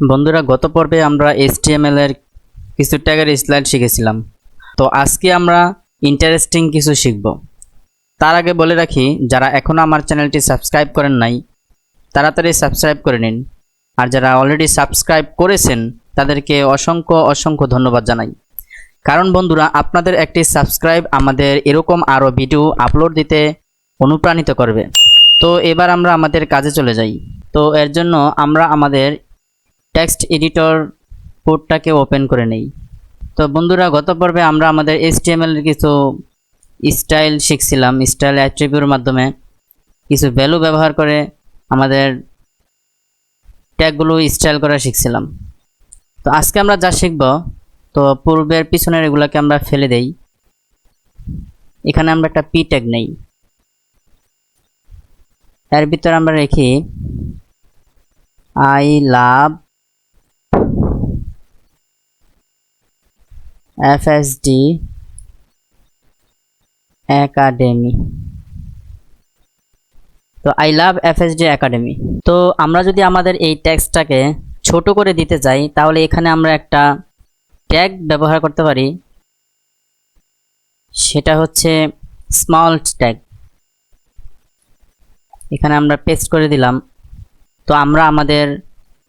বন্ধুরা, গত পর্বে আমরা HTML এর কিছু ট্যাগের স্লাইড শিখেছিলাম। তো আজকে আমরা ইন্টারেস্টিং কিছু শিখব। তার আগে বলে রাখি, যারা এখনও আমার চ্যানেলটি সাবস্ক্রাইব করেন নাই তাড়াতাড়ি সাবস্ক্রাইব করে নিন, আর যারা অলরেডি সাবস্ক্রাইব করেছেন তাদেরকে অসংখ্য অসংখ্য ধন্যবাদ জানাই। কারণ বন্ধুরা, আপনাদের একটি সাবস্ক্রাইব আমাদের এরকম আরও ভিডিও আপলোড দিতে অনুপ্রাণিত করবে। তো এবার আমরা আমাদের কাজে চলে যাই। তো এর জন্য আমরা আমাদের টেক্সট এডিটর কোডটাকে ওপেন করে নেই। তো বন্ধুরা, গত পর্বে আমরা আমাদের HTML এর কিছু স্টাইল শিখছিলাম। স্টাইল অ্যাট্রিবিউটের মাধ্যমে কিছু ভ্যালু ব্যবহার করে আমাদের ট্যাগগুলো স্টাইল করা শিখছিলাম। তো আজকে আমরা যা শিখব, তো পূর্বের পিছনের এগুলোকে আমরা ফেলে দেই। এখানে আমরা একটা পি ট্যাগ নেই, এর ভিতরে আমরা রেখি আই লাভ FSD একাডেমি। তো আই লাভ FSD একাডেমি। তো আমরা যদি আমাদের এই ট্যাগটাকে ছোট করে দিতে চাই, তাহলে এখানে আমরা একটা ট্যাগ ব্যবহার করতে পারি, সেটা হচ্ছে স্মল ট্যাগ। এখানে আমরা পেস্ট করে দিলাম। তো আমরা আমাদের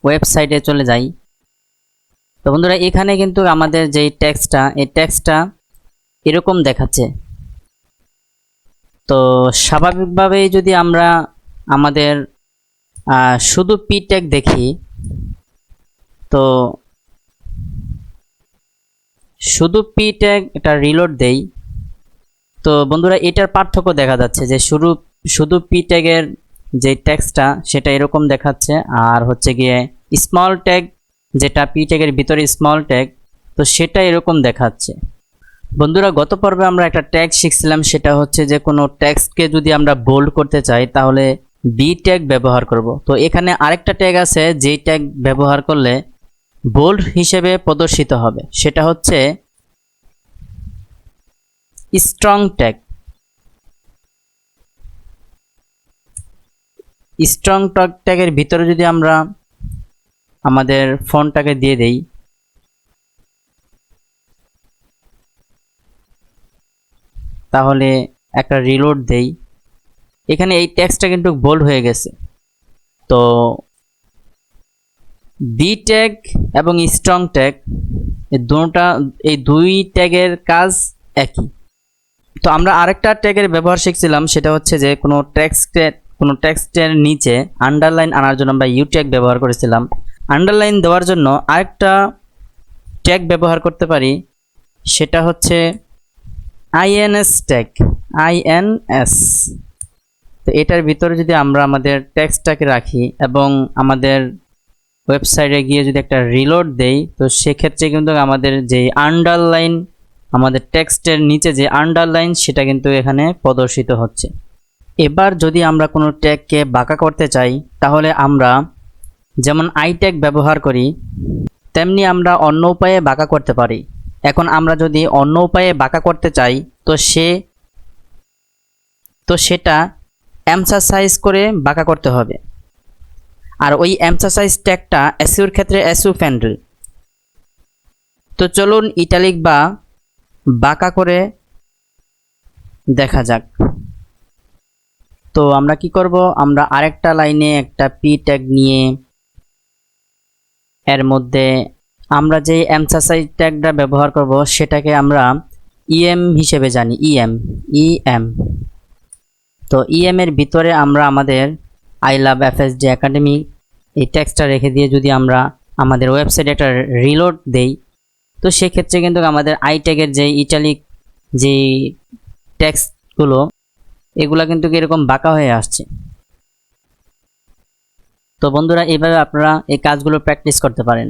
ওয়েবসাইটে চলে যাই। তো বন্ধুরা, এখানে কিন্তু আমাদের যেই ট্যাক্সটা, এই ট্যাক্সটা এরকম দেখাচ্ছে। তো স্বাভাবিকভাবেই যদি আমরা আমাদের শুধু পি ট্যাগ দেখি, তো শুধু পি ট্যাগ এটা রিলোড দেই, তো বন্ধুরা এটার পার্থক্য দেখা যাচ্ছে যে শুধু পি ট্যাগের যে ট্যাক্সটা সেটা এরকম দেখাচ্ছে, আর হচ্ছে গিয়ে স্মল ট্যাগ যেটা পি ট্যাগের ভিতরে স্মল ট্যাগ, তো সেটা এরকম দেখাচ্ছে। বন্ধুরা, গত পর্বে আমরা একটা ট্যাগ শিখছিলাম, সেটা হচ্ছে যে কোনো ট্যাক্সকে যদি আমরা বোল্ড করতে চাই তাহলে বি ট্যাগ ব্যবহার করব। তো এখানে আরেকটা ট্যাগ আছে যেই ট্যাগ ব্যবহার করলে বোল্ড হিসেবে প্রদর্শিত হবে, সেটা হচ্ছে স্ট্রং ট্যাগ। স্ট্রং ট্যাগের ভিতরে যদি আমরা আমাদের ফন্টটাকে দিয়ে দেই, তাহলে একটা রিলোড দেই, এখানে এই টেক্সটটা কিন্তু বোল্ড হয়ে গেছে। তো বি ট্যাগ এবং স্ট্রং ট্যাগ এই দুই ট্যাগের কাজ একই। তো আমরা আরেকটা ট্যাগের ব্যবহার শিখছিলাম, সেটা হচ্ছে যে কোনো টেক্সটের নিচে আন্ডারলাইন আনার জন্য আমরা ইউ ট্যাগ ব্যবহার করেছিলাম। আন্ডারলাইন দেওয়ার জন্য আরেকটা ট্যাগ ব্যবহার করতে পারি, সেটা হচ্ছে INS ট্যাগ, INS। তো এটার ভিতরে যদি আমরা আমাদের টেক্সটটাকে রাখি এবং আমাদের ওয়েবসাইটে গিয়ে যদি একটা রিলোড দেই, তো সেক্ষেত্রে কিন্তু আমাদের যে আন্ডারলাইন, আমাদের টেক্সটের নিচে যে আন্ডারলাইন, সেটা কিন্তু এখানে প্রদর্শিত হচ্ছে। এবার যদি আমরা কোনো ট্যাগকে বাঁকা করতে চাই, তাহলে আমরা যেমন আই ট্যাগ ব্যবহার করি, তেমনি আমরা অন্য উপায়ে বাঁকা করতে পারি। এখন আমরা যদি অন্য উপায়ে বাঁকা করতে চাই, তো সেটা এমফাসাইজ করে বাঁকা করতে হবে। আর ওই এমফাসাইজ ট্যাগটা এসইউর ক্ষেত্রে এসইউ ফ্রেন্ডলি। তো চলুন ইটালিক বা বাঁকা করে দেখা যাক। তো আমরা কি করব, আমরা আরেকটা লাইনে একটা পি ট্যাগ নিয়ে এর মধ্যে আমরা যে এমফাসাইজ ট্যাগটা ব্যবহার করব সেটাকে আমরা ইএম হিসেবে জানি, ইএম। তো ইএম এর ভিতরে আমরা আমাদের আই লাভ FSD একাডেমি এই ট্যাক্সটা রেখে দিয়ে যদি আমরা আমাদের ওয়েবসাইটে একটা রিলোড দেই, তো সেক্ষেত্রে কিন্তু আমাদের আই ট্যাগের যে ইটালিক যে ট্যাক্সগুলো, এগুলা কিন্তু এরকম বাঁকা হয়ে আসছে। তো বন্ধুরা, এইভাবে আপনারা এই কাজগুলো প্র্যাকটিস করতে পারেন।